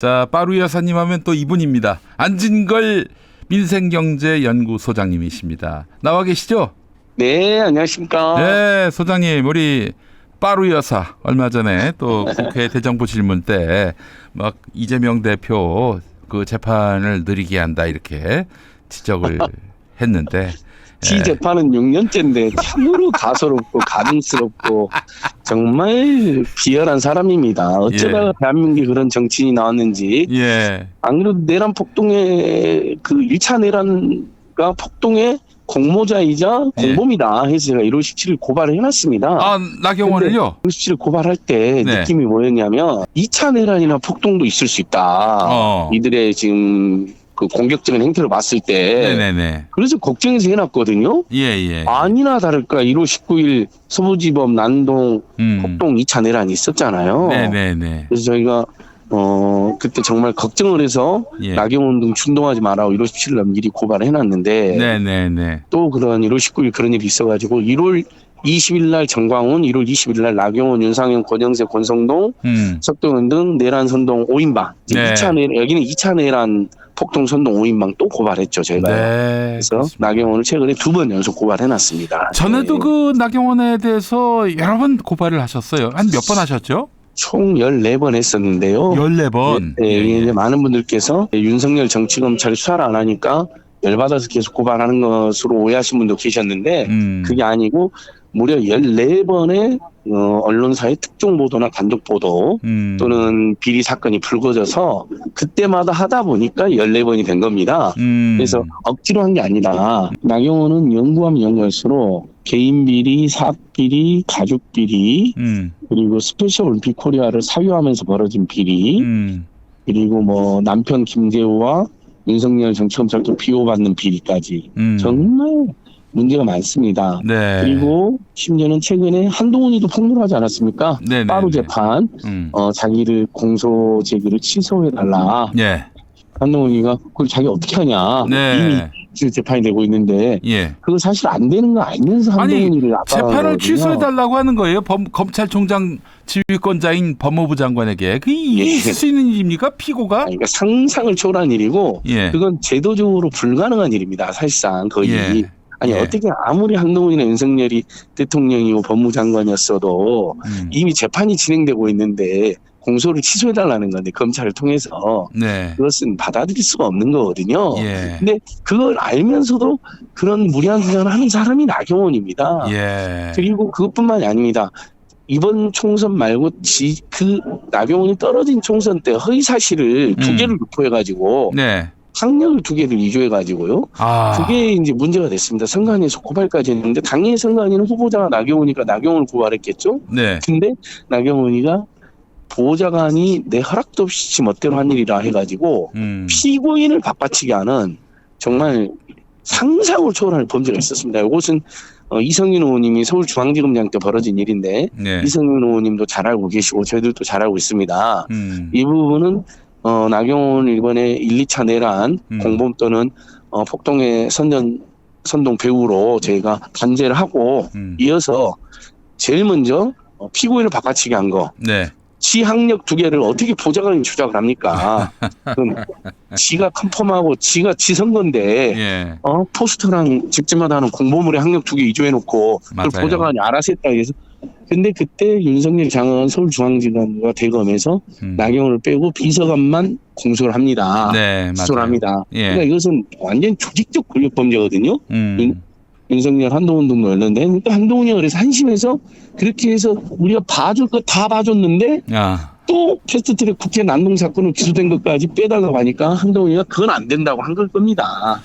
자, 빠루 여사님 하면 또 이분입니다. 안진걸 민생경제연구소장님이십니다. 나와 계시죠? 네, 안녕하십니까. 네, 소장님, 우리 빠루 여사 얼마 전에 또 국회 대정부 질문 때 막 이재명 대표 그 재판을 느리게 한다 이렇게 지적을 했는데 지 재판은 6년째인데 참으로 가소롭고 가증스럽고 정말 비열한 사람입니다. 어쩌다가 대한민국에 그런 정치인이 나왔는지. 안 그래도 내란 폭동의 그 1차 내란과 폭동의 공모자이자 공범이다 해서 제가 1월 17일 고발을 해놨습니다. 아, 나경원을요? 1월 17일 고발할 때 느낌이 뭐였냐면 2차 내란이나 폭동도 있을 수 있다. 이들의 지금 그 공격적인 행태를 봤을 때. 네네네. 그래서 걱정해서 해놨거든요. 아니나 다를까 1월 19일 서부지법 난동 폭동 2차 내란이 있었잖아요. 네네네. 그래서 저희가 그때 정말 걱정을 해서 나경원 등 충동하지 말라고 1월 17일 날 미리 고발을 해놨는데 네네네. 또 그런 1월 19일 그런 일이 있어가지고 1월 20일 날 정광훈, 1월 21일 날 나경원, 윤상현, 권영세, 권성동, 석동현 등 내란 선동 5인방. 여기는 2차 내란 폭동 선동 5인방 또 고발했죠, 저희가. 그래서 그렇습니다. 나경원을 최근에 2번 연속 고발해놨습니다. 전에도 그 나경원에 대해서 여러 번 고발을 하셨어요. 한 몇 번 하셨죠? 총 14번 했었는데요. 14번? 이제 많은 분들께서 윤석열 정치검찰이 수사를 안 하니까 열받아서 계속 고발하는 것으로 오해하신 분도 계셨는데 그게 아니고 무려 14번의 언론사의 특종 보도나 단독 보도 또는 비리 사건이 불거져서 그때마다 하다 보니까 14번이 된 겁니다. 그래서 억지로 한 게 아니다. 나경원은 연구하면 연구할수록 개인 비리, 사업 비리, 가족 비리, 그리고 스페셜 올림픽 코리아를 사유하면서 벌어진 비리, 그리고 뭐 남편 김재우와 윤석열 정치검찰도 비호받는 비리까지 정말 문제가 많습니다. 그리고 심지어는 최근에 한동훈이도 폭로하지 않았습니까? 빠루 재판, 자기를 공소 제기를 취소해달라. 한동훈이가 그걸 자기 어떻게 하냐. 이미 재판이 되고 있는데 그거 사실 안 되는 거 알면서 한동훈이를 재판을 취소해달라고 하는 거예요. 검찰총장 지휘권자인 법무부 장관에게. 그게 있을 수 있는 일입니까? 피고가? 그러니까 상상을 초월한 일이고 그건 제도적으로 불가능한 일입니다. 사실상 거의. 어떻게 아무리 한동훈이나 윤석열이 대통령이고 법무장관이었어도 이미 재판이 진행되고 있는데 공소를 취소해달라는 건데 검찰을 통해서 그것은 받아들일 수가 없는 거거든요. 근데 그걸 알면서도 그런 무리한 주장을 하는 사람이 나경원입니다. 그리고 그것뿐만이 아닙니다. 이번 총선 말고 그 나경원이 떨어진 총선 때 허위 사실을 2개를 유포해가지고 학력을 2개를 위조해가지고요. 그게 이제 문제가 됐습니다. 선관위에서 고발까지 했는데 당연히 선관위는 후보자가 나경원이니까 나경원을 고발했겠죠. 근데 나경원이가 보좌관이 내 허락도 없이 지 멋대로 한 일이라 해가지고 피고인을 바꿔치기 하는 정말 상상을 초월하는 범죄가 있었습니다. 이것은 이성윤 의원님이 서울중앙지검장 때 벌어진 일인데 이성윤 의원님도 잘 알고 계시고 저희들도 잘 알고 있습니다. 이 부분은 나경원 이번에 1, 2차 내란 공범 또는 폭동의 선동 배우로 저희가 단죄를 하고 이어서 제일 먼저 피고인을 바꿔치기 한 거. 지 학력 2개를 어떻게 보좌관이 조작을 합니까? 그럼 지가 컨펌하고 지가 지 선거인데 포스터랑 집집마다 하는 공보물에 학력 2개 위조해놓고 그걸 보좌관이 알아서 했다 해서 근데 그때 윤석열 장관 서울중앙지검과 대검에서 나경원을 빼고 비서관만 공소를 합니다. 기소를 합니다. 그러니까 이것은 완전 조직적 권력 범죄거든요. 윤석열 한동훈 등도 열렸는데 그러니까 한동훈이 그래서 한심해서 그렇게 해서 우리가 봐줄 거 다 봐줬는데 또 패스트트랙 국회 난동 사건으로 기소된 것까지 빼달라고 하니까 한동훈이가 그건 안 된다고 한 걸 겁니다.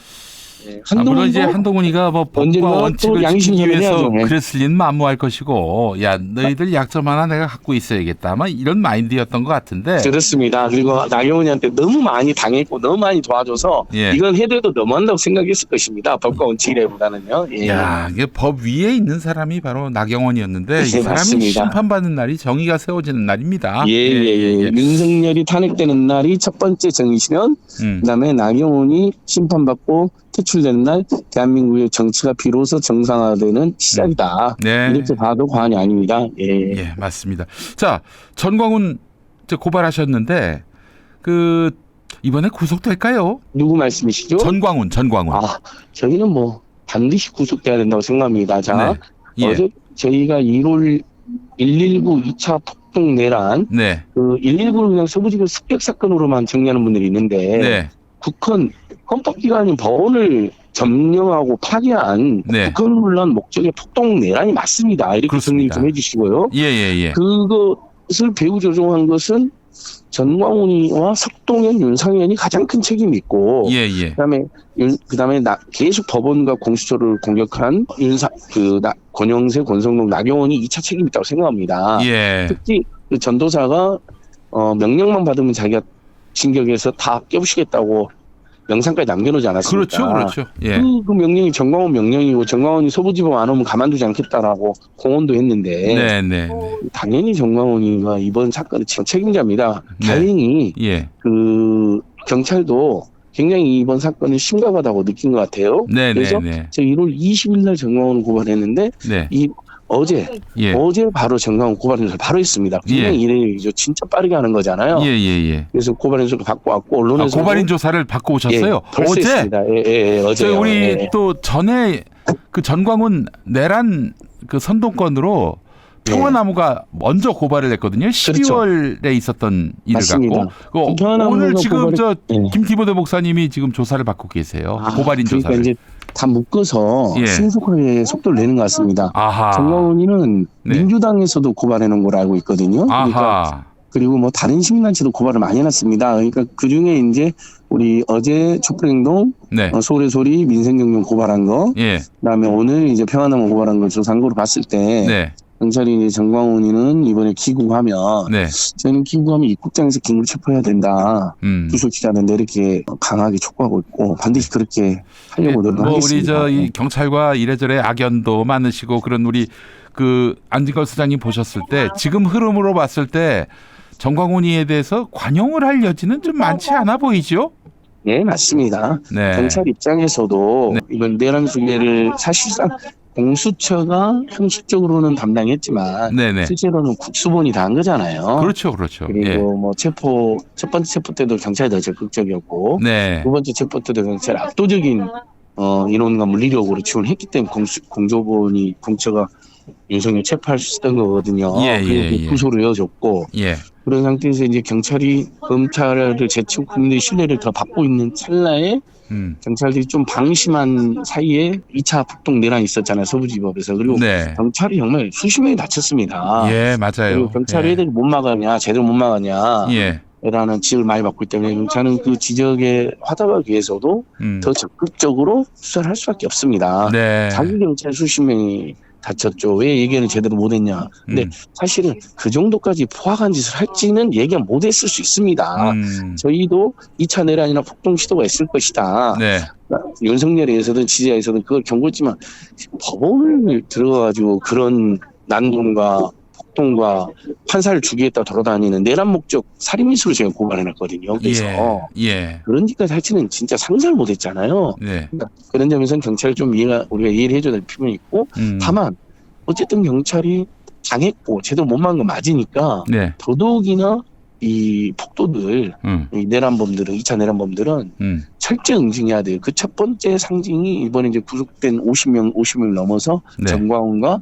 물론 이제 한동훈이가 뭐 법과 원칙을 지키기 위해서 그랬을 리는 만무할 것이고 너희들 약점 하나 내가 갖고 있어야겠다 아마 이런 마인드였던 것 같은데. 그렇습니다. 그리고 나경원이한테 너무 많이 당했고 너무 많이 도와줘서 이건 해도 너무한다고 생각했을 것입니다. 법과 원칙이라기보다는요. 이게 법 위에 있는 사람이 바로 나경원이었는데 이 사람이 맞습니다. 심판받는 날이 정의가 세워지는 날입니다. 윤석열이 탄핵되는 날이 첫 번째 정의시면 그다음에 나경원이 심판받고 퇴출되는 날 대한민국의 정치가 비로소 정상화되는 시작이다. 이렇게 봐도 과언이 아닙니다. 맞습니다. 자, 전광훈 고발하셨는데 그 이번에 구속될까요? 누구 말씀이시죠? 전광훈. 아, 저희는 뭐 반드시 구속돼야 된다고 생각합니다. 자, 네. 예. 어제 저희가 1월 119 2차 폭동 내란, 네. 그 119를 그냥 서부지구 습격 사건으로만 정리하는 분들이 있는데, 네. 헌법기관인 법원을 점령하고 파괴한 네. 국헌문란 목적의 폭동 내란이 맞습니다. 이렇게 정리 그렇습니다. 좀 해주시고요. 예. 그것을 배후 조종한 것은 전광훈이와 석동현, 윤상현이 가장 큰 책임이 있고, 예. 그다음에 계속 법원과 공수처를 공격한 권영세, 권성동, 나경원이 2차 책임이 있다고 생각합니다. 예. 특히 그 전도사가 명령만 받으면 자기가 진격해서 다 깨부시겠다고 영상까지 남겨놓지 않았습니까? 그렇죠. 예. 그 명령이 정광훈 명령이고 정광훈이 서부지법 안 오면 가만두지 않겠다라고 공언도 했는데 네. 당연히 정광훈이가 이번 사건의 책임자입니다. 네. 다행히 예. 그 경찰도 굉장히 이번 사건이 심각하다고 느낀 것 같아요. 그래서 저 1월 20일 날 정광훈을 고발했는데 어제 바로 정광훈 고발인을 바로 했습니다. 굉장히 이래죠. 진짜 빠르게 하는 거잖아요. 예. 그래서 고발인 조사를 받고 왔고 언론에서 고발인 조사를 받고 오셨어요. 벌써 했습니다. 어제 우리 또 전에 그 전광훈 내란 그 선동건으로 평화나무가 먼저 고발을 했거든요. 12월에 있었던 일을 맞습니다. 갖고 오늘 지금 김기보대 목사님이 지금 조사를 받고 계세요. 고발인 그러니까 조사를. 이제 다 묶어서 신속하게 속도를 내는 것 같습니다. 정광훈이는 민주당에서도 고발해 놓은 걸로 알고 있거든요. 그리고 뭐 다른 시민단체도 고발을 많이 해놨습니다. 그러니까 그 중에 이제 우리 어제 촛불행동, 소래 소리 민생경영 고발한 거, 그다음에 오늘 이제 평화나무 고발한 거 조사한 거로 봤을 때. 경찰이 이제 정광훈이는 이번에 귀국하면 저희는 귀국하면 입국장에서 긴급 체포해야 된다. 구속시키자는데 이렇게 강하게 촉구하고 있고 반드시 그렇게 하려고 노력하겠습니다. 우리 이 경찰과 이래저래 악연도 많으시고 그런 우리 그 안진걸 수장님 보셨을 때 지금 흐름으로 봤을 때 정광훈이에 대해서 관용을 할 여지는 좀 많지 않아 보이죠? 네, 맞습니다. 경찰 입장에서도 이번 내란 수배를 사실상 공수처가 형식적으로는 담당했지만 실제로는 국수본이 다 한 거잖아요. 그렇죠. 그리고 뭐 첫 번째 체포 때도 경찰이 더 적극적이었고 두 번째 체포 때도 경찰이 압도적인 인원과 물리력으로 지원했기 때문에 공수처가 윤석열 체포할 수 있었던 거거든요. 그리고 구소를 이어졌고 그런 상태에서 이제 경찰이 검찰을 제치고 국민들의 신뢰를 더 받고 있는 찰나에 경찰들이 좀 방심한 사이에 2차 폭동 내란이 있었잖아요. 서부지법에서. 그리고 경찰이 정말 수십 명이 다쳤습니다. 맞아요. 그리고 경찰이 애들이 못 막았냐, 제대로 못 막았냐 라는 지적을 많이 받고 있기 때문에 경찰은 그 지적에 화답하기 위해서도 더 적극적으로 수사를 할 수밖에 없습니다. 자기 경찰 수십 명이 다쳤죠. 왜 얘기는 제대로 못했냐. 근데 사실은 그 정도까지 포악한 짓을 할지는 얘기 못했을 수 있습니다. 저희도 2차 내란이나 폭동 시도가 있을 것이다. 윤석열에 의해서든 지지자에서든 그걸 경고했지만 법원을 들어가가지고 그런 난동과 폭동과 판사를 주기에다 돌아다니는 내란 목적 살인미수를 제가 고발해놨거든요. 그래서 그런 짓까지 할지는 진짜 상상을 못했잖아요. 그러니까 그런 점에서는 경찰을 좀 우리가 이해를 해줘야 될 필요는 있고 다만 어쨌든 경찰이 당했고 제대로 못 막은 거 맞으니까 더더욱이나 이 폭도들, 이 내란범들은 2차 내란범들은 철저히 응징해야 돼요. 그 첫 번째 상징이 이번에 이제 구속된 50명 넘어서 정광훈과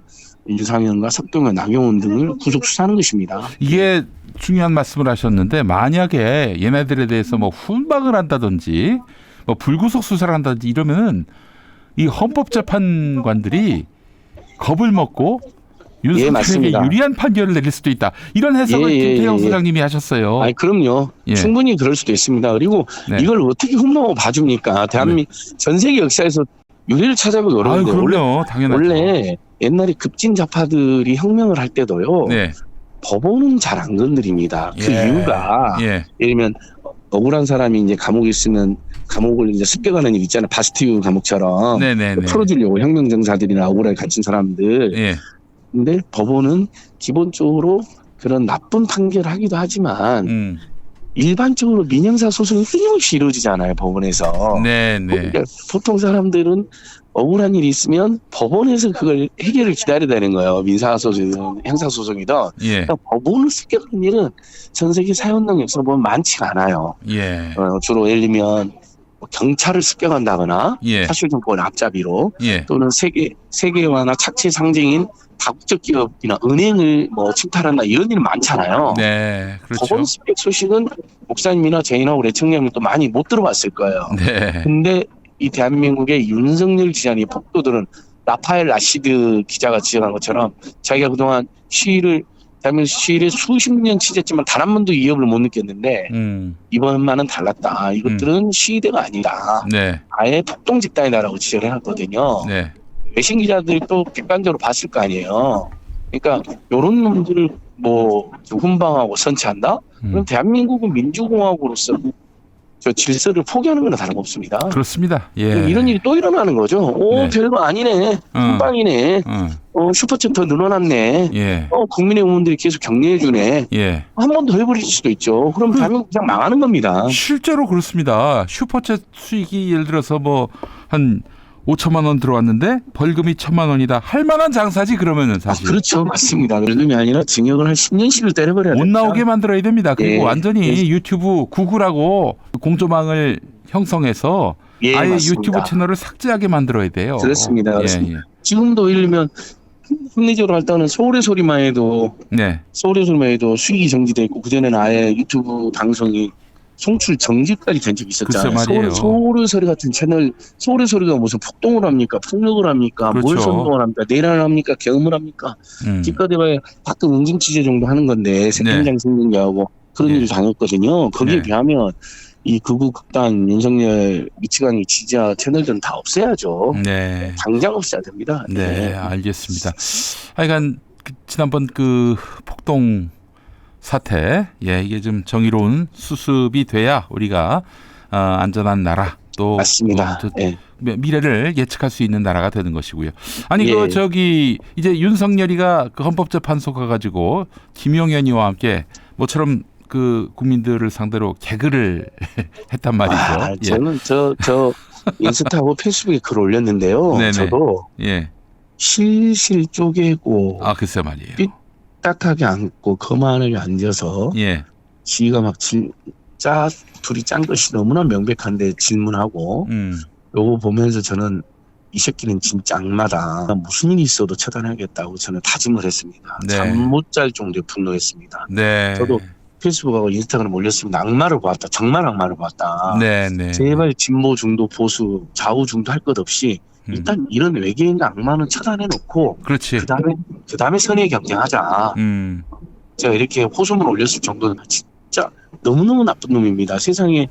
윤상현과 석동현, 나경원 등을 구속 수사하는 것입니다. 이게 중요한 말씀을 하셨는데 만약에 얘네들에 대해서 뭐 훈박을 한다든지 뭐 불구속 수사를 한다든지 이러면은 이 헌법재판관들이 겁을 먹고 윤석열에게 유리한 판결을 내릴 수도 있다. 이런 해석을 김태형 소장님이 하셨어요. 그럼요. 충분히 그럴 수도 있습니다. 그리고 이걸 어떻게 흠모하고 봐줍니까? 대한민국 전 세계 역사에서 유례를 찾아보기 어려운데 원래 옛날에 급진 좌파들이 혁명을 할 때도요. 법원은 잘 안 건드립니다. 그 이유가 예를 들면 억울한 사람이 이제 감옥에 있으면 감옥을 이제 습격하는 일 있잖아요. 바스티유 감옥처럼 풀어주려고 혁명정사들이나 억울하게 갇힌 사람들. 근데 법원은 기본적으로 그런 나쁜 판결을 하기도 하지만 일반적으로 민형사 소송이 끊임없이 이루어지잖아요. 법원에서. 그러니까 보통 사람들은 억울한 일이 있으면 법원에서 그걸 해결을 기다려야 되는 거예요. 민사소송이든 형사소송이든. 예. 그러니까 법원을 습격하는 일은 전 세계 사회운동 역사를 보면 많지가 않아요. 예. 주로 예를 들면 경찰을 습격한다거나 예. 사실정권 앞잡이로 예. 또는 세계화나 착취 상징인 다국적 기업이나 은행을 뭐 침탈한다 이런 일은 많잖아요. 네, 그렇죠. 법원 습격 소식은 목사님이나 저희나 우리 청년이 또 많이 못 들어봤을 거예요. 네. 근데 이 대한민국의 윤석열 지jan의 폭도들은 라파엘 라시드 기자가 지적한 것처럼 자기가 그동안 대한민국 시위를 수십 년 취재했지만 단 한 번도 위협을 못 느꼈는데 이번만은 달랐다. 이것들은 시위대가 아니다. 네. 아예 폭동 집단이다라고 지적을 해놨거든요. 네. 외신 기자들이 또 객관적으로 봤을 거 아니에요. 그러니까 이런 놈들을 뭐 훈방하고 선체한다? 그럼 대한민국은 민주공화국으로서 저 질서를 포기하는 거나 다름없습니다. 그렇습니다. 예. 이런 일이 또 일어나는 거죠. 오, 네. 별거 아니네. 훈방이네. 슈퍼챗 더 늘어났네. 예. 국민의 의원들이 계속 격려해주네. 예. 한 번 더 해버릴 수도 있죠. 그럼 대한민국 그냥 망하는 겁니다. 실제로 그렇습니다. 슈퍼챗 수익이 예를 들어서 뭐 한 5천만 원 들어왔는데 벌금이 1,000만 원이다. 할 만한 장사지 그러면은 사실. 그렇죠. 맞습니다. 벌금이 아니라 징역을 한 10년씩을 때려버려야 못 됩니다. 나오게 만들어야 됩니다. 그리고 예. 완전히 유튜브 구글하고 공조망을 형성해서 아예 맞습니다. 유튜브 채널을 삭제하게 만들어야 돼요. 그렇습니다. 예. 지금도 예를 들면 합리적으로 할 때는 서울의 소리만 해도 수익이 정지돼 있고 그전에는 아예 유튜브 방송이 송출 정지까지 된 적이 있었잖아요. 서울의 소리 같은 채널, 서울의 소리가 무슨 폭동을 합니까? 폭력을 합니까? 그렇죠. 뭘 선동을 합니까? 내란을 합니까? 경음을 합니까? 기껏해봐야 가끔 응징 취재 정도 하는 건데 새끼장 생긴다고 그런 일을 당했거든요. 거기에 비하면 이 극우 극단 윤석열 미치광이 지지자 채널들은 다 없애야죠. 네. 당장 없애야 됩니다. 네, 알겠습니다. 하여간 지난번 그 폭동 사태, 이게 좀 정의로운 수습이 돼야 우리가 안전한 나라 또 맞습니다. 미래를 예측할 수 있는 나라가 되는 것이고요. 아니 이제 윤석열이가 그 헌법재판소 가가지고 김용현이와 함께 모처럼 그 국민들을 상대로 개그를 했단 말이죠. 저는 저 인스타하고 페이스북에 글 올렸는데요. 네네. 저도 실실 쪼개고 글쎄 말이에요. 삐딱하게 앉고 거만하게 앉아서 지가 막 둘이 짠 것이 너무나 명백한데 질문하고 요거 보면서 저는 이 새끼는 진짜 악마다. 무슨 일이 있어도 처단하겠다고 저는 다짐을 했습니다. 잠 못 잘 정도의 분노했습니다. 저도 페이스북하고 인스타그램 올렸습니다. 악마를 보았다. 정말 악마를 보았다. 제발 진보 중도 보수 좌우 중도 할 것 없이 일단 이런 외계인과 악마는 처단해놓고 그다음에 선의 경쟁하자. 제가 이렇게 호소문을 올렸을 정도는 진짜 너무너무 나쁜 놈입니다. 세상에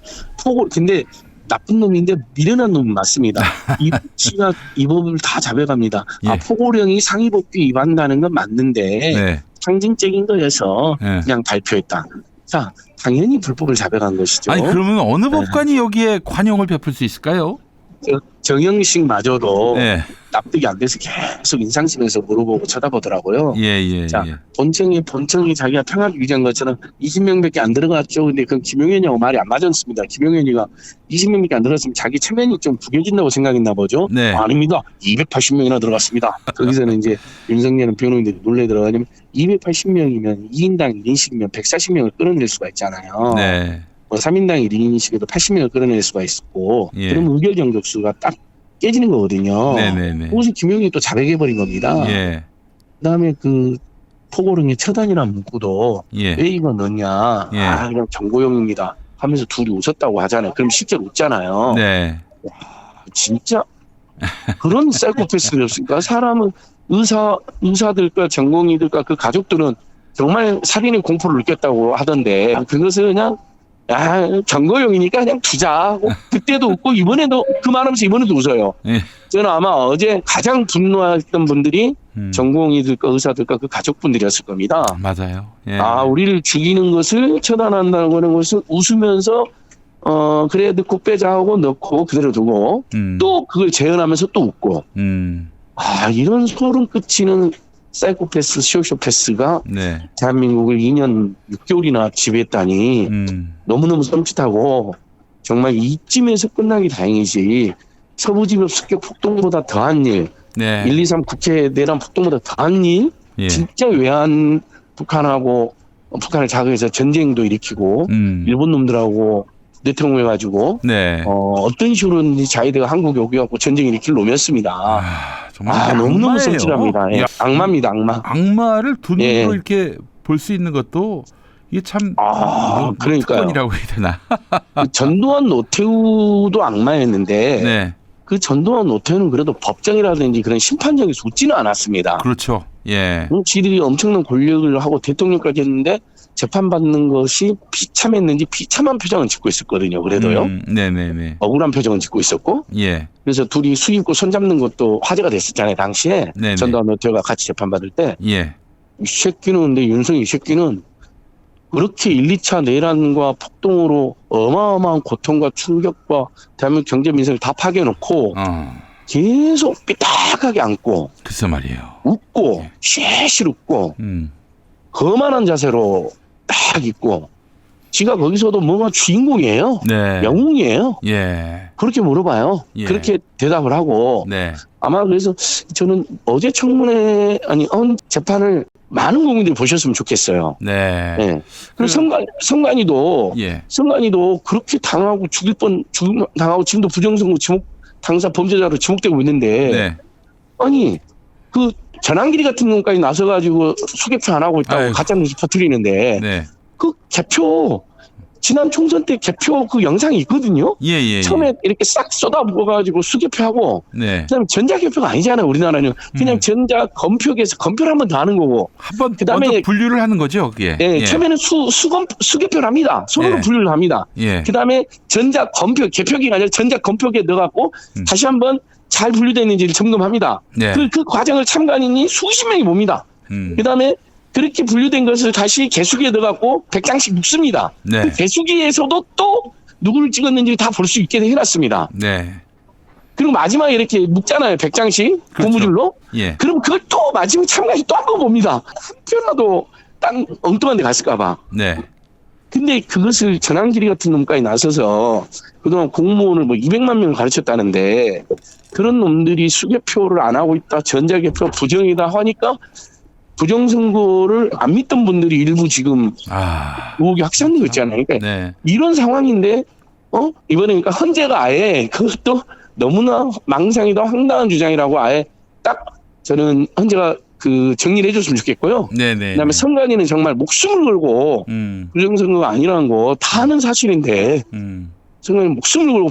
근데 나쁜 놈인데 미련한 놈은 맞습니다. 이 법을 다 잡아갑니다. 포고령이 상위법규 위반하는 건 맞는데 상징적인 거여서 그냥 발표했다. 자, 당연히 불법을 잡아간 것이죠. 아니 그러면 어느 법관이 여기에 관용을 베풀 수 있을까요? 정영식마저도 납득이 안 돼서 계속 인상심에서 물어보고 쳐다보더라고요. 자, 본청이 자기가 평화를 유지한 것처럼 20명밖에 안 들어갔죠. 근데 그건 김용현이하고 말이 안 맞았습니다. 김용현이가 20명밖에 안 들어갔으면 자기 체면이 좀 구겨진다고 생각했나 보죠. 아닙니다. 280명이나 들어갔습니다. 거기서는 이제 윤석열은 변호인들이 놀래 들어가냐면 280명이면 2인당 1인씩이면 140명을 끌어낼 수가 있잖아요. 3인당 1인씩에도 80명을 끌어낼 수가 있었고 그러면 의결 정족수가 딱 깨지는 거거든요. 그것이 김용현이 또 자백해버린 겁니다. 그다음에 그 포고령의 처단이라는 문구도 왜 이거 넣냐. 그냥 정고용입니다 하면서 둘이 웃었다고 하잖아요. 그럼 실제로 웃잖아요. 와, 진짜 그런 사이코패스들이 없으니까 사람은 의사들과 전공의들과 그 가족들은 정말 살인의 공포를 느꼈다고 하던데 그것을 그냥 정거용이니까 그냥 두자. 그때도 웃고 이번에도 그 말하면서 이번에도 웃어요. 저는 아마 어제 가장 분노했던 분들이 전공의들과 의사들과 그 가족분들이었을 겁니다. 맞아요. 우리를 죽이는 것을 처단한다고 하는 것을 웃으면서 그래 넣고 빼자 하고 넣고 그대로 두고 또 그걸 재현하면서 또 웃고 이런 소름 끼치는 사이코패스, 소시오패스가 대한민국을 2년 6개월이나 지배했다니 너무너무 섬찟하고 정말 이쯤에서 끝나기 다행이지 서부지법 습격 폭동보다 더한 일, 네. 1, 2, 3 국회 내란 폭동보다 더한 일, 예. 진짜 외환 북한하고 북한을 자극해서 전쟁도 일으키고 일본 놈들하고 내통해가지고 네. 어떤 식으로든지 자위대가 한국에 오게갖고 전쟁 일으킬 놈이었습니다. 정말 너무너무 성실합니다. 예. 악마입니다, 악마. 악마를 두 눈으로 예. 이렇게 볼 수 있는 것도 이게 참 그러니까요. 특권이라고 해야 되나? 그 전두환 노태우도 악마였는데 네. 그 전두환 노태우는 그래도 법정이라든지 그런 심판정이 솟지는 않았습니다. 그렇죠. 예. 지들이 엄청난 권력을 하고 대통령까지 했는데 재판받는 것이 비참했는지 비참한 표정은 짓고 있었거든요. 그래도요. 네네네. 억울한 표정은 짓고 있었고. 예. 그래서 둘이 수입고 손잡는 것도 화제가 됐었잖아요. 당시에. 네네. 전두환 노태우가 같이 재판받을 때. 예. 이 새끼는 근데 윤석이 이 새끼는 그렇게 1, 2차 내란과 폭동으로 어마어마한 고통과 충격과 대한민국 경제 민생을 다 파괴해놓고 계속 삐딱하게 앉고 글쎄 말이에요. 웃고 예. 쉐실 웃고 거만한 자세로 딱 있고 지가 거기서도 뭔가 주인공이에요. 네. 영웅이에요. 예. 그렇게 물어봐요. 예. 그렇게 대답을 하고 네. 아마 그래서 저는 어제 청문회 재판을 많은 국민들이 보셨으면 좋겠어요. 네. 네. 그리고 성관이도 예. 그렇게 당하고 당하고 지금도 부정선거 당사 범죄자로 지목되고 있는데 네. 아니 그 전환길이 같은 놈까지 나서가지고 수개표 안 하고 있다고 가짜뉴스 퍼뜨리는데 네. 그 개표 지난 총선 때 개표 그 영상이 있거든요. 예. 처음에 이렇게 싹 쏟아부어가지고 수개표하고 네. 그다음에 전자개표가 아니잖아요. 우리나라는 그냥 전자 검표기에서 검표를 한 번 더 하는 거고. 한번 그다음에 먼저 분류를 하는 거죠, 그게. 예. 처음에는 수개표를 합니다. 손으로 분류를 합니다. 예. 그다음에 전자 검표 개표기가 아니라 전자 검표기에 넣어갖고 다시 한번 잘 분류됐는지를 점검합니다. 네. 그 과정을 참관인이 수십 명이 봅니다. 그다음에 그렇게 분류된 것을 다시 개수기에 넣어갖고 100장씩 묶습니다. 네. 그 개수기에서도 또 누구를 찍었는지 다 볼 수 있게 해놨습니다. 네. 그리고 마지막에 이렇게 묶잖아요. 100장씩 그렇죠. 고무줄로. 예. 그럼 그걸 또 마지막 참관이 또 한 번 봅니다. 한 표라도 딴 엉뚱한 데 갔을까 봐. 네. 근데 그것을 전환길이 같은 놈까지 나서서 그동안 공무원을 200만 명을 가르쳤다는데 그런 놈들이 수개표를 안 하고 있다. 전자개표 부정이다 하니까 부정선거를 안 믿던 분들이 일부 지금 의혹이 확산되고 있잖아요. 그러니까 네. 이런 상황인데 이번에 그러니까 헌재가 아예 그것도 너무나 망상이다 황당한 주장이라고 아예 딱 저는 헌재가 그 정리를 해줬으면 좋겠고요. 네네. 그다음에 선관위는 정말 목숨을 걸고 부정선거가 아니라는 거 다 아는 사실인데 선관위 목숨을 걸고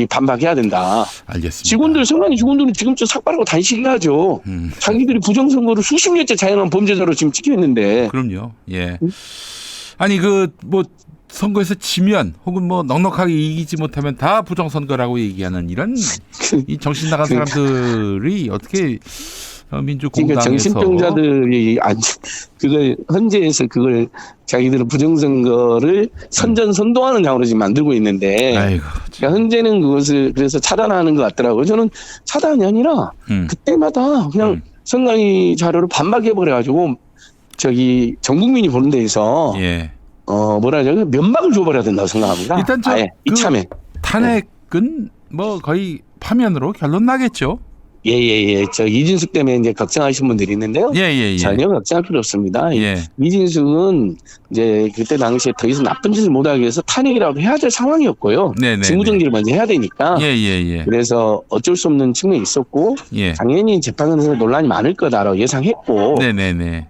반박해야 된다. 알겠습니다. 선관위 직원들은 지금쯤 삭발하고 단식해야죠. 자기들이 부정선거를 수십 년째 자행한 범죄자로 지금 찍혀있는데. 그럼요. 예. 아니 선거에서 지면 혹은 넉넉하게 이기지 못하면 다 부정선거라고 얘기하는 이런 이 정신 나간 사람들이 어떻게 민주공당에서 정신병자들이 그걸 헌재에서 그걸 자기들은 부정선거를 선전선동하는 향으로 지금 만들고 있는데 그러니까 헌재는 그것을 그래서 차단하는 것 같더라고요. 저는 차단이 아니라 그때마다 그냥 선관위 자료를 반박해버려가지고 전 국민이 보는 데에서 면박을 줘버려야 된다고 생각합니다. 일단 이참에 탄핵은 거의 파면으로 결론 나겠죠. 예. 이진숙 때문에 이제 걱정하시는 분들이 있는데요. 예. 전혀 걱정할 필요 없습니다. 예. 이진숙은 이제 그때 당시에 더 이상 나쁜 짓을 못하기 위해서 탄핵이라도 해야 될 상황이었고요. 직무정지를 먼저 해야 되니까. 예. 그래서 어쩔 수 없는 측면이 있었고, 당연히 재판에서 논란이 많을 거다라고 예상했고,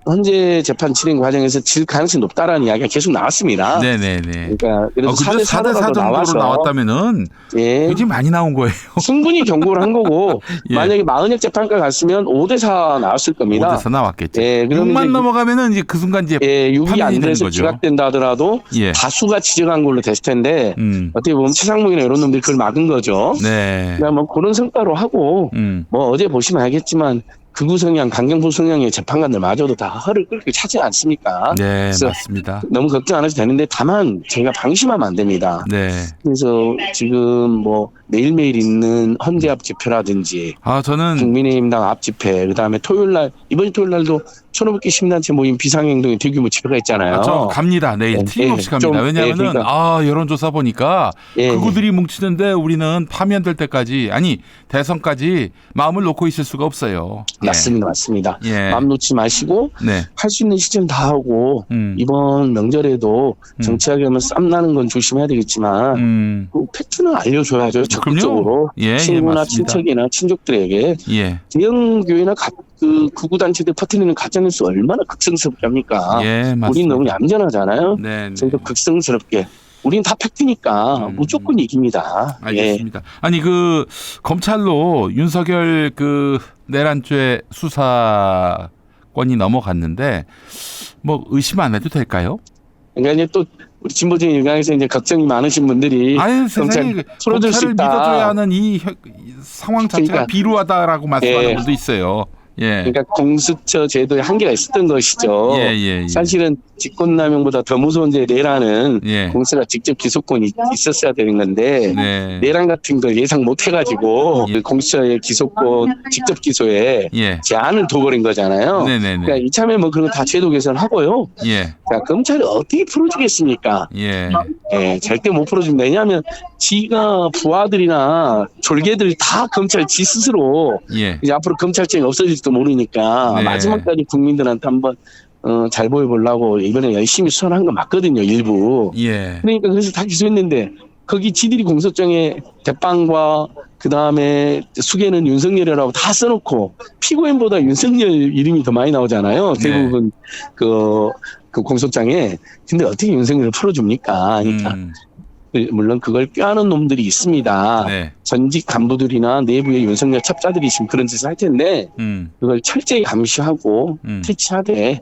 현재 재판 진행 과정에서 질 가능성이 높다라는 이야기가 계속 나왔습니다. 그러니까 그래서 4대 4 정도로 나왔다면은 굉장히 많이 나온 거예요. 충분히 경고를 한 거고, 만약에 마은혁 재판과 갔으면 5대 4 나왔을 겁니다. 5대 4 나왔겠죠. 6만 넘어가면 이제 그 순간 이제 6이 안 돼서 기각된다 하더라도 다수가 지정한 걸로 됐을 텐데 어떻게 보면 최상목이나 이런 놈들이 그걸 막은 거죠. 그러니까 그런 성과로 하고 어제 보시면 알겠지만 극우 성향, 강경파 성향의 재판관들마저도 다 허를 끓게 차지 않습니까? 네, 맞습니다. 너무 걱정 안 하셔도 되는데 다만 제가 방심하면 안 됩니다. 그래서 지금 매일매일 있는 헌재 앞 집회라든지 저는 국민의힘당 앞 집회, 그다음에 이번 토요일 날도 천호흡기 시민단체 모임 비상행동에 대규모 집회가 있잖아요. 저 갑니다. 내일 틀림없이 갑니다. 왜냐하면 그러니까. 여론조사 보니까 그구들이 뭉치는데 우리는 파면될 때까지 아니 대선까지 마음을 놓고 있을 수가 없어요. 맞습니다. 맞습니다. 마음 놓지 마시고 할 수 있는 시즌 다 하고 이번 명절에도 정치하게 하면 쌈 나는 건 조심해야 되겠지만 그 팩트는 알려줘야죠. 적극적으로 친구나 친척이나 친족들에게 대형 교회나 그 구구단체들 퍼뜨리는 가짜뉴스 얼마나 극성스럽게 합니까? 우린 너무 얌전하잖아요. 저희도 극성스럽게. 우린 다 팩트니까 무조건 이깁니다. 알겠습니다. 아니 그 검찰로 윤석열 그 내란죄 수사권이 넘어갔는데 뭐 의심 안 해도 될까요? 그러니까 이제 또 우리 진보적인 일각에서 이제 걱정이 많으신 분들이 검찰을 믿어줘야 하는 이 상황 자체가 그러니까, 비루하다라고 말씀하는 분도 있어요. 그러니까 공수처 제도에 한계가 있었던 것이죠. 사실은 직권남용보다 더 무서운 죄 내란은 공수처가 직접 기소권이 있었어야 되는 건데 내란 같은 걸 예상 못 해가지고 공수처의 기소권 직접 기소에 제한을 둬버린 거잖아요. 그러니까 이참에 뭐 그런 거 다 제도 개선하고요. 자, 검찰이 어떻게 풀어주겠습니까? 절대 못 풀어줍니다. 왜냐하면 지가 부하들이나 졸개들이 다 검찰 지 스스로 이제 앞으로 검찰청이 없어질지도 모르니까 마지막까지 국민들한테 한번 잘 보여보려고 이번에 열심히 수사한 거 맞거든요. 일부. 그러니까 그래서 다 기소했는데 거기 지들이 공소장에 대빵과 그다음에 수계는 윤석열이라고 다 써놓고 피고인보다 윤석열 이름이 더 많이 나오잖아요. 대부분 그 공소장에. 근데 어떻게 윤석열을 풀어줍니까? 그러니까 물론 그걸 껴안은 놈들이 있습니다. 전직 간부들이나 내부의 윤석열 첩자들이 지금 그런 짓을 할 텐데 그걸 철저히 감시하고 퇴치하되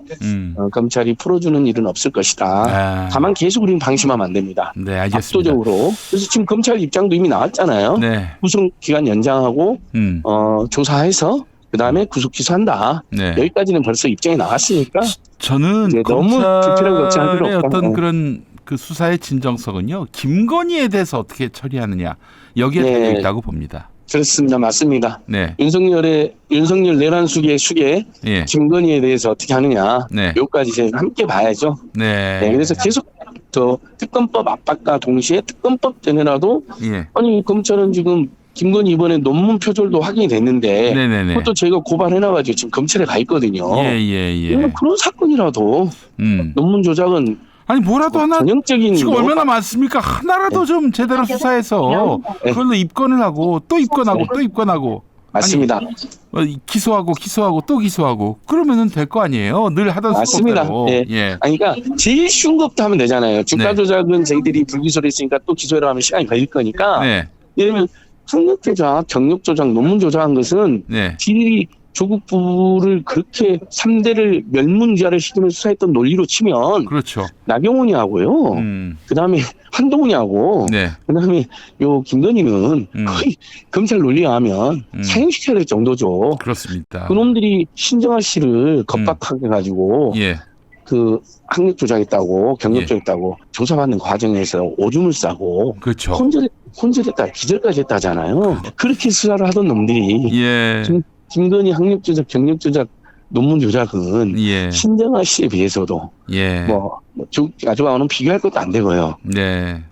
검찰이 풀어주는 일은 없을 것이다. 다만 계속 우리는 방심하면 안 됩니다. 알겠습니다. 압도적으로. 그래서 지금 검찰 입장도 이미 나왔잖아요. 구속기간 연장하고 조사해서 그다음에 구속 기소한다. 여기까지는 벌써 입장이 나왔으니까 저는 너무 불필요한 걱정할 필요 없다. 어떤 그런 그 수사의 진정성은요. 김건희에 대해서 어떻게 처리하느냐 여기에 달려 있다고 봅니다. 그렇습니다. 맞습니다. 윤석열 내란 수계 김건희에 대해서 어떻게 하느냐 여기까지 이제 함께 봐야죠. 그래서 계속 더 특검법 압박과 동시에 특검법 전에라도 아니 검찰은 지금 김건희 이번에 논문 표절도 확인이 됐는데 그것도 저희가 고발해놔가지고 지금 검찰에 가 있거든요. 그런 사건이라도 논문 조작은 아니 뭐라도 하나 전형적인 지금 얼마나 많습니까? 하나라도 좀 제대로 수사해서 그걸로 입건을 하고 또 입건하고 또 입건하고 맞습니다. 아니, 기소하고 또 기소하고 그러면은 될 거 아니에요? 늘 하던 맞습니다. 아니, 그러니까 제일 쉬운 것부터 하면 되잖아요. 주가 조작은 저희들이 불기소를 했으니까 또 기소를 하면 시간이 걸릴 거니까 예를 들면 학력 조작, 경력 조작, 논문 조작한 것은 지들이 조국 부부를 그렇게 3대를 멸문지화를 시키면서 수사했던 논리로 치면 나경원이 하고요. 그다음에 한동훈이 하고 그다음에 요 김건희는 거의 검찰 논리화 하면 사형시켜야 될 정도죠. 그렇습니다. 그놈들이 신정아 씨를 겁박하게 가지고 그 학력 조작했다고 경력 조작했다고 조사받는 과정에서 오줌을 싸고 혼절했다 기절까지 했다잖아요. 그렇게 수사를 하던 놈들이 김건희 학력 조작, 경력 조작, 논문 조작은 신정아 씨에 비해서도 아주와는 비교할 것도 안 되고요.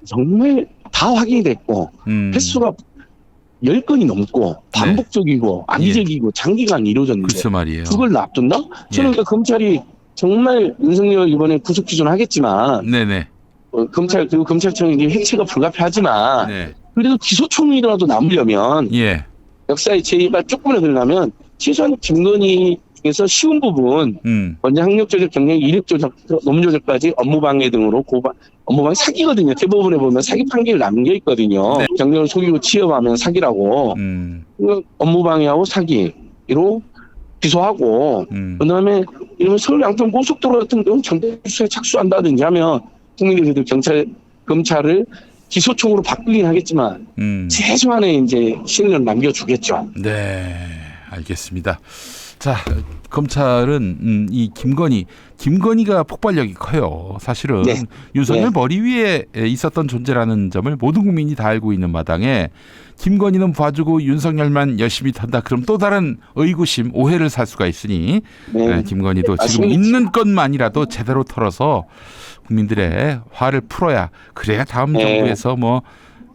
정말 다 확인이 됐고 횟수가 10건이 넘고 반복적이고 악의적이고 장기간 이루어졌는데 그걸 놔둔다? 저는 그러니까 검찰이 정말 윤석열 이번에 구속 기소는 하겠지만 그리고 검찰청이 해체가 불가피하지만 그래도 기소총이라도 남으려면 역사의 제2가 조금이라도 들려면 최소한 김건희 중에서 쉬운 부분 먼저 학력 조작, 경력, 이력 조작, 논문 조작까지 업무방해 등으로 업무방해 사기거든요. 대법원에 보면 사기 판결 남겨 있거든요. 경력을 속이고 취업하면 사기라고. 업무방해하고 사기로 기소하고 그다음에 이러면 서울 양평 고속도로 같은 경우는 정대수사에 착수한다든지 하면 국민들이 검찰을 기소총으로 바꾸긴 하겠지만 최소한의 이제 신뢰를 남겨주겠죠. 알겠습니다. 자, 검찰은 이 김건희가 폭발력이 커요. 사실은 네. 윤석열 네. 머리 위에 있었던 존재라는 점을 모든 국민이 다 알고 있는 마당에 김건희는 봐주고 윤석열만 열심히 턴다. 그럼 또 다른 의구심, 오해를 살 수가 있으니 네. 김건희도 지금 맞습니다. 있는 것만이라도 제대로 털어서 국민들의 화를 풀어야 그래야 다음 네. 정부에서 뭐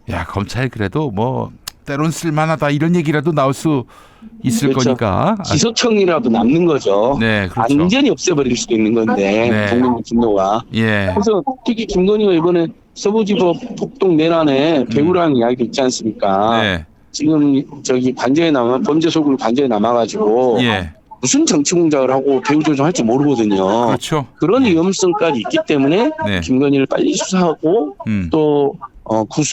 야 검찰 그래도 뭐 때론 쓸만하다 이런 얘기라도 나올 수 있을 그렇죠. 거니까. 기소청이라도 남는 거죠. 네, 그렇죠. 완전히 없애버릴 수도 있는 건데 네. 국민 분노가. 예. 그래서 특히 김건희가 이번에 서부지법 폭동 내란에 배우라는 이야기 있지 않습니까? 네. 지금 저기 관저에 남아 범죄 소굴 관저에 남아가지고 예. 무슨 정치 공작을 하고 배후 조정할지 모르거든요. 그렇죠. 그런 위험성까지 있기 때문에 네. 김건희를 빨리 수사하고 또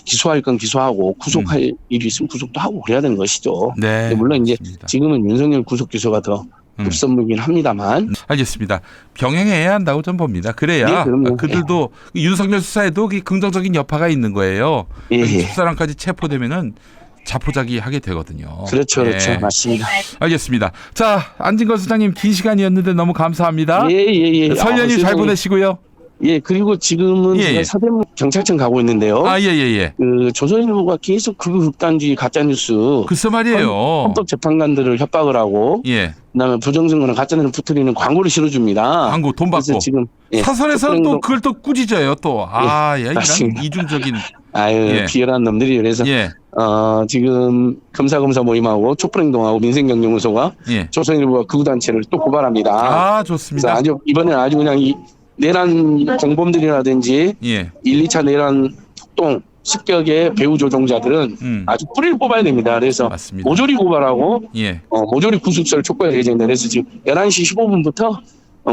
기소할 건 기소하고 구속할 일이 있으면 구속도 하고 그래야 되는 것이죠. 네. 물론 이제 맞습니다. 지금은 윤석열 구속 기소가 더 급선무긴 합니다만. 알겠습니다. 병행해야 한다고 좀 봅니다. 그래야 네, 그럼요. 그들도 윤석열 수사에도 긍정적인 여파가 있는 거예요. 예, 예. 집사람까지 체포되면은 자포자기 하게 되거든요. 그렇죠, 그렇죠. 예. 맞습니다. 알겠습니다. 자, 안진걸 수장님 긴 시간이었는데 너무 감사합니다. 예. 설 연휴 잘 보내시고요. 예, 그리고 지금은 예, 제가 예. 서대문 경찰청 가고 있는데요. 아, 예. 그 조선일보가 계속 극단주의 가짜뉴스 글쎄 말이에요. 헌법재판관들을 협박을 하고 예. 그다음에 부정선거나 가짜뉴스 붙들이는 광고를 실어줍니다. 광고 돈 그래서 받고. 지금 사설에서는 또 그걸 또 꾸짖어요. 또. 아, 이런 맞습니다. 이중적인. 아유 예. 비열한 놈들이 그래서 예. 지금 검사 모임하고 촛불행동하고 민생경영무소가 예. 조선일보가 극우단체를 또 고발합니다. 아, 그래서 좋습니다. 이번에는 아주 그냥 이 내란 공범들이라든지 예. 1, 2차 내란 폭동 습격의 배후 조종자들은 아주 뿌리를 뽑아야 됩니다. 그래서 맞습니다. 모조리 고발하고 예. 모조리 구속사를 촉구할 예정입니다. 그래서 지금 11시 15분부터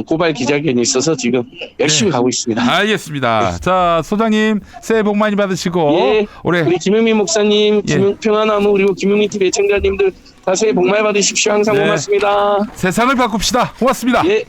고발 기자회견이 있어서 지금 열심히 네. 가고 있습니다. 알겠습니다. 자, 소장님 새해 복 많이 받으시고 예, 올해 우리 김용민 목사님, 예. 평안나무 그리고 김용민 TV 애청자님들 다 새해 복 많이 받으십시오. 항상 네. 고맙습니다. 세상을 바꿉시다. 고맙습니다. 예.